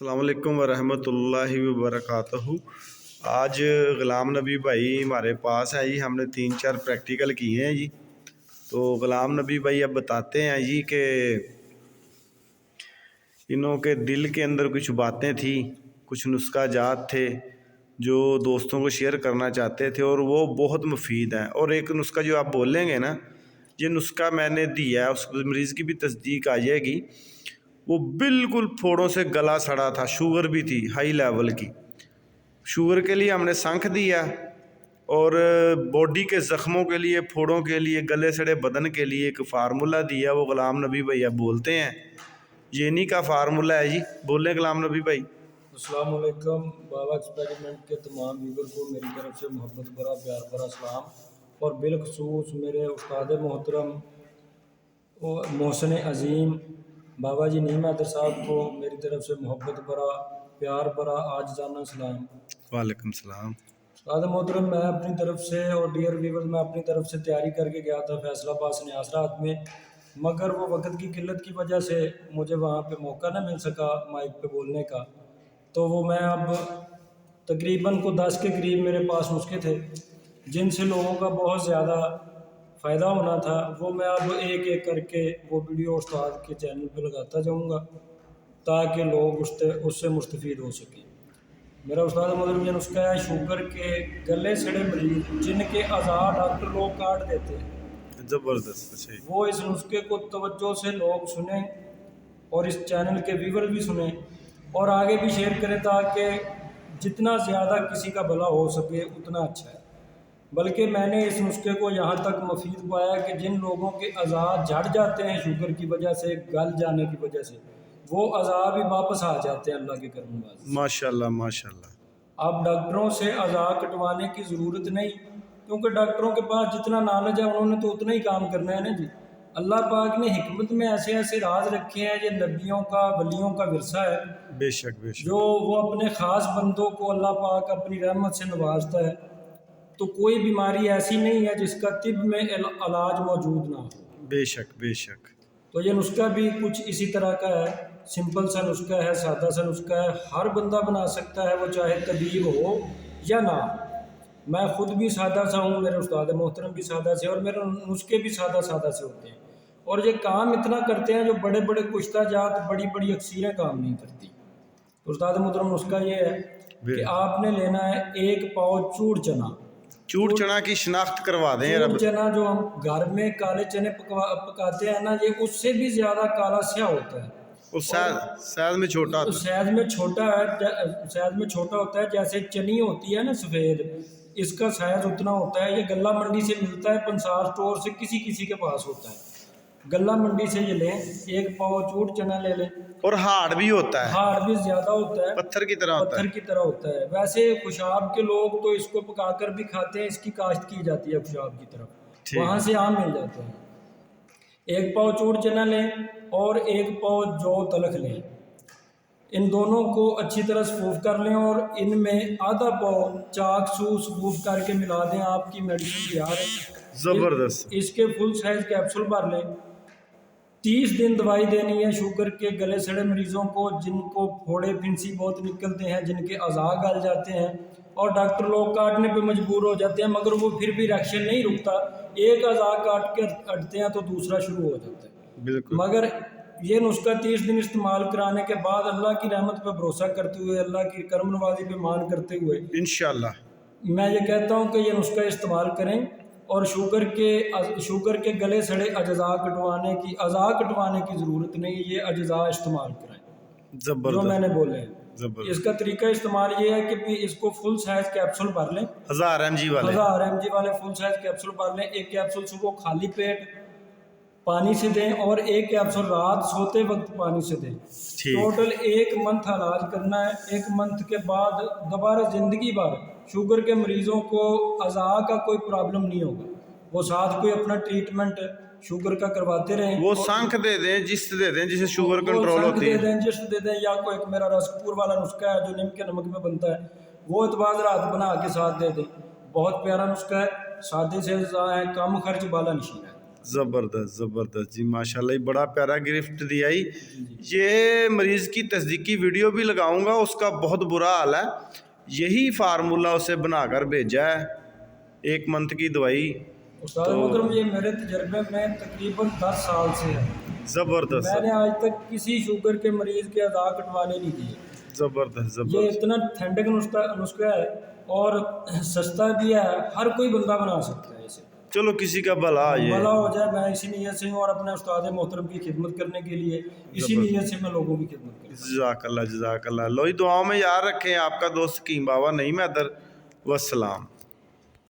السلام علیکم ورحمۃ اللہ وبرکاتہ۔ آج غلام نبی بھائی ہمارے پاس ہے جی، ہم نے 3-4 پریکٹیکل کیے ہیں جی۔ تو غلام نبی بھائی اب بتاتے ہیں جی کہ انہوں کے دل کے اندر کچھ باتیں تھیں، کچھ نسخہ جات تھے جو دوستوں کو شیئر کرنا چاہتے تھے، اور وہ بہت مفید ہیں۔ اور ایک نسخہ جو آپ بولیں گے نا، یہ نسخہ میں نے دیا ہے، اس مریض کی بھی تصدیق آ جائے گی۔ وہ بالکل پھوڑوں سے گلا سڑا تھا، شوگر بھی تھی ہائی لیول کی۔ شوگر کے لیے ہم نے سنکھ دیا، اور باڈی کے زخموں کے لیے، پھوڑوں کے لیے، گلے سڑے بدن کے لیے ایک فارمولہ دیا، وہ غلام نبی بھائی اب بولتے ہیں۔ یہ نہیں کا فارمولہ ہے جی، بولیں غلام نبی بھائی۔ السلام علیکم بابا ایکسپیریمنٹ کے تمام ویور کو میری طرف سے محبت بھرا پیار بھرا سلام، اور بالخصوص میرے استاد محترم محسن عظیم بابا جی نعیم حیدر صاحب کو میری طرف سے محبت بھرا پیار بھرا عاجزانہ سلام۔ وعلیکم السلام۔ استاد محترم، میں اپنی طرف سے اور ڈیئر ویور میں اپنی طرف سے تیاری کر کے گیا تھا فیصلہ پاس نیاز رات میں، مگر وہ وقت کی قلت کی وجہ سے مجھے وہاں پہ موقع نہ مل سکا مائک پہ بولنے کا۔ تو وہ میں اب تقریباً 10 کے قریب میرے پاس نسخے تھے جن سے لوگوں کا بہت زیادہ فائدہ ہونا تھا، وہ میں اب ایک ایک کر کے وہ ویڈیو استاد کے چینل پہ لگاتا جاؤں گا تاکہ لوگ اس سے مستفید ہو سکیں۔ میرا استاد محترم یہ نسخہ ہے شوگر کے گلے سڑے مریض جن کے اعضاء ڈاکٹر لوگ کاٹ دیتے ہیں، زبردست، وہ اس نسخے کو توجہ سے لوگ سنیں اور اس چینل کے ویور بھی سنیں اور آگے بھی شیئر کریں تاکہ جتنا زیادہ کسی کا بھلا ہو سکے اتنا اچھا ہے۔ بلکہ میں نے اس نسخے کو یہاں تک مفید پایا کہ جن لوگوں کے اعضاء جھڑ جاتے ہیں شوگر کی وجہ سے، گل جانے کی وجہ سے، وہ اعضاء بھی واپس آ جاتے ہیں اللہ کے کرم نوازی۔ ماشاء اللہ ماشاء اللہ۔ اب ڈاکٹروں سے اعضاء کٹوانے کی ضرورت نہیں، کیونکہ ڈاکٹروں کے پاس جتنا نالج ہے انہوں نے تو اتنا ہی کام کرنا ہے نا جی۔ اللہ پاک نے حکمت میں ایسے ایسے راز رکھے ہیں، یہ نبیوں کا ولیوں کا ورثہ ہے، بے شک بے شک، جو وہ اپنے خاص بندوں کو اللہ پاک اپنی رحمت سے نوازتا ہے۔ تو کوئی بیماری ایسی نہیں ہے جس کا طب میں علاج موجود نہ ہو۔ بے شک بے شک۔ تو یہ نسخہ بھی کچھ اسی طرح کا ہے، سمپل سا نسخہ ہے، سادہ سا نسخہ ہے، ہر بندہ بنا سکتا ہے، وہ چاہے طبیب ہو یا نہ۔ میں خود بھی سادہ سا ہوں، میرے استاد محترم بھی سادہ سے، اور میرے نسخے بھی سادہ سادہ سے ہوتے ہیں، اور یہ کام اتنا کرتے ہیں جو بڑے بڑے کشتہ جات بڑی بڑی اکثیریں کام نہیں کرتی۔ تو استاد محترم نسخہ یہ ہے کہ آپ نے لینا ہے 1 پاؤ چوڑ چنا۔ چوڑ چنا کی شناخت کروا دیں چوڑ چنا جو ہم گھر میں کالے چنے پکاتے ہیں نا، یہ اس سے بھی زیادہ کالا سیاہ ہوتا ہے، اور سائز میں چھوٹا ہوتا ہے، سائز میں چھوٹا ہے، سائز میں چھوٹا ہوتا ہے، جیسے چنی ہوتی ہے نا سفید، اس کا سائز اتنا ہوتا ہے۔ یہ گلہ منڈی سے ملتا ہے، پنسار اسٹور سے کسی کے پاس ہوتا ہے، گلہ منڈی سے یہ لیں، 1 پاؤ چوڑ چنا لے لیں۔ اور ہارڈ بھی ہوتا ہے، ہارڈ بھی زیادہ ہوتا ہے، پتھر کی طرح ہوتا ہے، پتھر کی طرح ہوتا ہے۔ ویسے خوشاب کے لوگ تو اس کو پکا کر بھی کھاتے ہیں، اس کی کاشت کی جاتی ہے خوشاب کی طرف، وہاں سے عام مل جاتے ہیں۔ 1 پاؤ چوڑ چنا لیں اور 1 پاؤ جو تلخ لیں، ان دونوں کو اچھی طرح صفوف کر لیں، اور ان میں آدھا پاؤ چاک سو صفوف کر کے ملا دیں۔ آپ کی میڈیسن تیار ہے، زبردست۔ اس کے فل سائز کیپسول بھر لیں۔ 30 دن دوائی دینی ہے شوگر کے گلے سڑے مریضوں کو، جن کو پھوڑے پھنسی بہت نکلتے ہیں، جن کے اعضاء گل جاتے ہیں اور ڈاکٹر لوگ کاٹنے پہ مجبور ہو جاتے ہیں، مگر وہ پھر بھی ریئیکشن نہیں رکتا، ایک اعضاء کاٹ کے ہٹتے ہیں تو دوسرا شروع ہو جاتا ہے۔ بالکل، مگر یہ نسخہ 30 دن استعمال کرانے کے بعد اللہ کی رحمت پہ بھروسہ کرتے ہوئے، اللہ کی کرم نوازی پہ مان کرتے ہوئے، انشاءاللہ میں یہ کہتا ہوں کہ یہ نسخہ استعمال کریں، اور شوگر کے گلے سڑے اعضاء کٹوانے کی ضرورت نہیں، یہ اجزاء استعمال کریں جو میں نے بولے ہیں۔ اس کا طریقہ استعمال یہ ہے کہ اس کو فل سائز کیپسول بھر لیں، 1000 mg والے، 1000 mg والے فل سائز کیپسول بھر لیں۔ 1 کیپسول صبح خالی پیٹ پانی سے دیں، اور 1 کیپسول رات سوتے وقت پانی سے دیں۔ ٹوٹل 1 منتھ علاج کرنا ہے۔ 1 منتھ کے بعد دوبارہ زندگی بھر شوگر کے مریضوں کو اعضاء کا کوئی پرابلم نہیں ہوگا، وہ ساتھ کوئی اپنا ٹریٹمنٹ شوگر کا کرواتے رہیں۔ وہ سنکھ دے دیں، جست دے دیں جسے شوگر کنٹرول ہوتی ہے، دے دیں، جست دے دیں، یا کوئی ایک میرا رسک پور والا نسخہ ہے جو نیم کے نمک میں بنتا ہے، وہ اتوار رات بنا کے ساتھ دے دیں۔ بہت پیارا نسخہ ہے، سادے سے اجزاء ہے، کم خرچ بالا نشین ہے۔ زبردست زبردست جی ماشاءاللہ، یہ بڑا پیارا گفٹ دیا ہی. یہ مریض کی تصدیقی ویڈیو بھی لگاؤں گا، اس کا بہت برا حال ہے. یہی فارمولہ اسے بنا کر بھیجا ہے، 1 منتھ کی دوائی. استاد محترم یہ میرے تجربے میں تقریباً 10 سال سے ہے. زبردست میں نے آج تک کسی شوگر کے مریض کے اعضاء کٹوانے نہیں دیے. زبردست یہ زبردست. اتنا ٹھنڈک نسخہ ہے اور سستا بھی ہے، ہر کوئی بندہ بنا سکتا ہے اسے. چلو کسی کا بھلا یہ بھلا ہو جائے، میں اسی نیت سے ہوں، اور اپنے استاد محترم کی خدمت کرنے کے لیے اسی نیت سے میں لوگوں کی خدمت کرتا ہوں. جزاک اللہ جزاک اللہ. لو ہی دعاؤں میں یاد رکھیں. آپ کا دوست حکیم بابا، نہیں میں ادر. والسلام.